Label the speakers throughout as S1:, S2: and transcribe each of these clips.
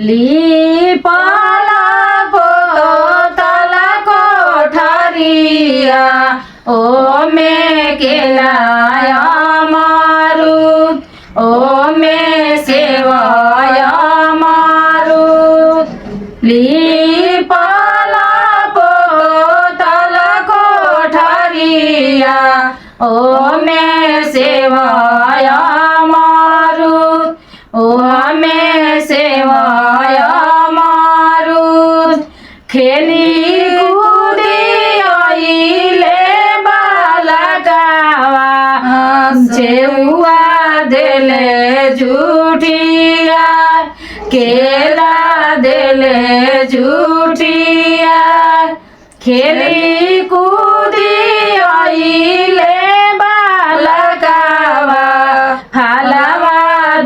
S1: लिपाला पोतल कोठरिया ओ में केलाया मारुत ओ में सेवाया मारुत लिपाला पोतल कोठरिया ओ में सेवाया मारुत ओ में सेवाया मारुत खेली कूदी आइले बालकावा सेउआ देले झूठिया केला देले झूठिया खेली कूदी आइले बालकावा फलवा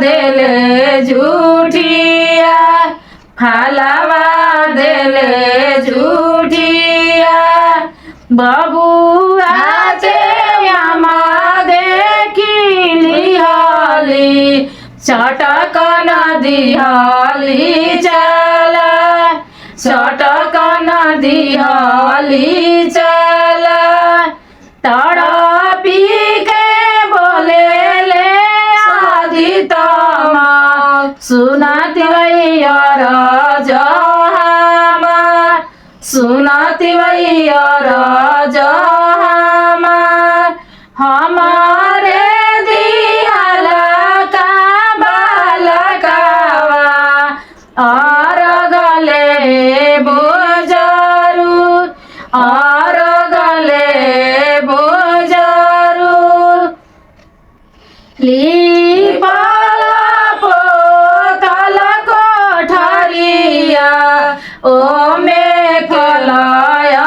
S1: देले झूठिया फलवा देले झूठिया बबुआ से आमा देखी लिहाली चटक नदिहाली चला चटक नदिहाली चला तड़पी के बोले ले आदि तमा सुनाती भैया राजहामा सुनाती भैया राजहामा हमारे दियाला का बालकावा और गले बोजरू और गले बोजरू लिपाला पोतल कोठरिया ओ में फलाया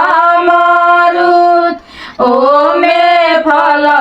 S1: मारुत ओ में फला